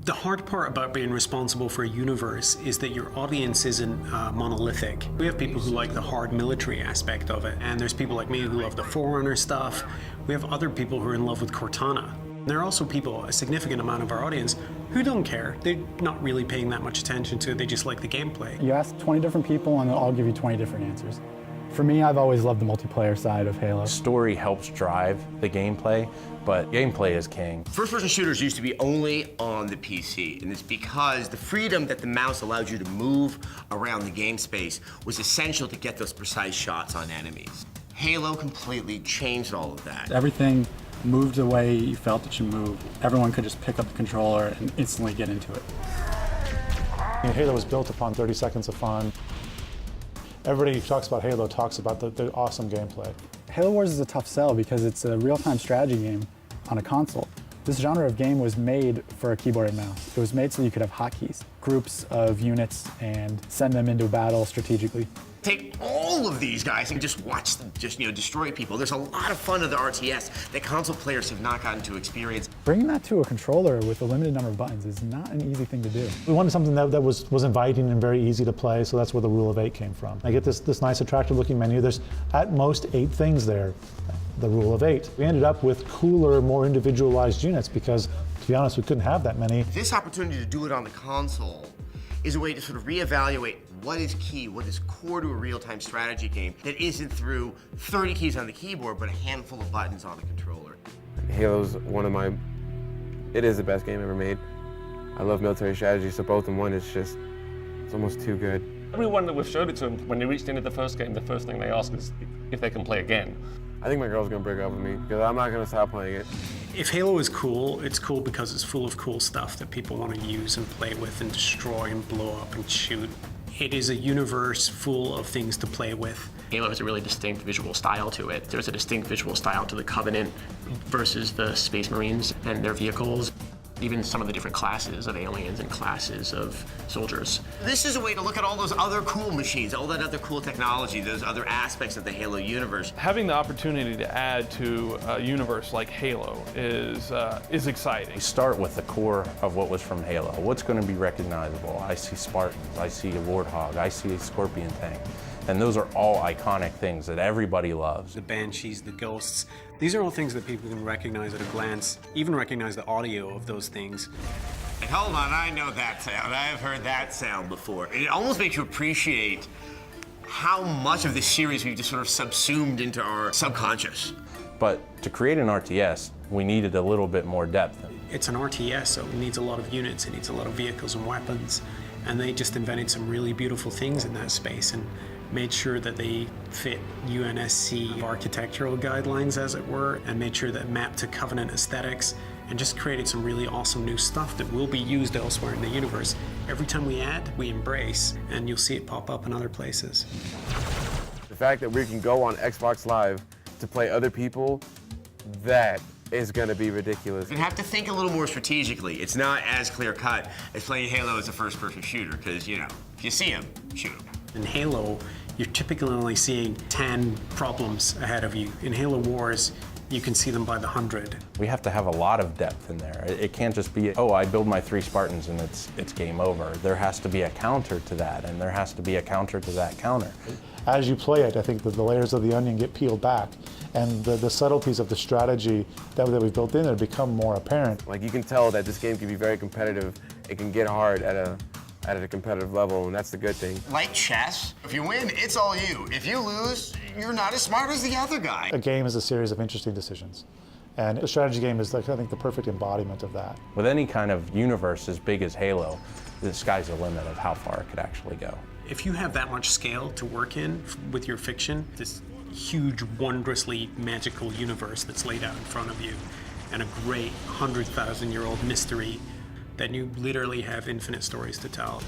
The hard part about being responsible for a universe is that your audience isn't monolithic. We have people who like the hard military aspect of it, and there's people like me who love the Forerunner stuff. We have other people who are in love with Cortana. There are also people, a significant amount of our audience, who don't care. They're not really paying that much attention to it, they just like the gameplay. You ask 20 different people and they'll all give you 20 different answers. For me, I've always loved the multiplayer side of Halo. Story helps drive the gameplay, but gameplay is king. First-person shooters used to be only on the PC, and it's because the freedom that the mouse allowed you to move around the game space was essential to get those precise shots on enemies. Halo completely changed all of that. Everything moved the way you felt it should move. Everyone could just pick up the controller and instantly get into it. Halo was built upon 30 seconds of fun. Everybody who talks about Halo talks about the awesome gameplay. Halo Wars is a tough sell because it's a real-time strategy game on a console. This genre of game was made for a keyboard and mouse. It was made so you could have hotkeys, groups of units, and send them into battle strategically. Take all of these guys and just watch them destroy people. There's a lot of fun of the RTS that console players have not gotten to experience. Bringing that to a controller with a limited number of buttons is not an easy thing to do. We wanted something that was inviting and very easy to play, so that's where the rule of 8 came from. I get this nice, attractive looking menu. There's at most 8 things there, the rule of 8. We ended up with cooler, more individualized units because, to be honest, we couldn't have that many. This opportunity to do it on the console is a way to sort of reevaluate what is key, what is core to a real-time strategy game that isn't through 30 keys on the keyboard, but a handful of buttons on the controller. Halo's it is the best game ever made. I love military strategy, so both in one, it's almost too good. Everyone that we've showed it to them, when they reached the end of the first game, the first thing they ask is if they can play again. I think my girl's gonna break up with me because I'm not gonna stop playing it. If Halo is cool, it's cool because it's full of cool stuff that people want to use and play with and destroy and blow up and shoot. It is a universe full of things to play with. Halo has a really distinct visual style to it. There's a distinct visual style to the Covenant versus the Space Marines and their vehicles. Even some of the different classes of aliens and classes of soldiers. This is a way to look at all those other cool machines, all that other cool technology, those other aspects of the Halo universe. Having the opportunity to add to a universe like Halo is exciting. We start with the core of what was from Halo. What's going to be recognizable? I see Spartans, I see a Warthog, I see a Scorpion tank. And those are all iconic things that everybody loves. The Banshees, the Ghosts, these are all things that people can recognize at a glance, even recognize the audio of those things. And hold on, I know that sound. I've heard that sound before. It almost makes you appreciate how much of this series we've just sort of subsumed into our subconscious. But to create an RTS, we needed a little bit more depth. It's an RTS, so it needs a lot of units, it needs a lot of vehicles and weapons, and they just invented some really beautiful things in that space and made sure that they fit UNSC architectural guidelines, as it were, and made sure that mapped to Covenant aesthetics, and just created some really awesome new stuff that will be used elsewhere in the universe. Every time we add, we embrace, and you'll see it pop up in other places. The fact that we can go on Xbox Live to play other people, that is going to be ridiculous. You have to think a little more strategically. It's not as clear-cut as playing Halo as a first-person shooter, because, if you see him, shoot him. In Halo, you're typically only seeing 10 problems ahead of you. In Halo Wars, you can see them by the 100. We have to have a lot of depth in there. It can't just be, oh, I build my 3 Spartans and it's game over. There has to be a counter to that, and there has to be a counter to that counter. As you play it, I think that the layers of the onion get peeled back, and the subtleties of the strategy that we've built in there become more apparent. Like, you can tell that this game can be very competitive. It can get hard at a competitive level, and that's the good thing. Like chess, if you win, it's all you. If you lose, you're not as smart as the other guy. A game is a series of interesting decisions, and a strategy game is, like, I think, the perfect embodiment of that. With any kind of universe as big as Halo, the sky's the limit of how far it could actually go. If you have that much scale to work in with your fiction, this huge, wondrously magical universe that's laid out in front of you, and a great 100,000-year-old mystery, then you literally have infinite stories to tell.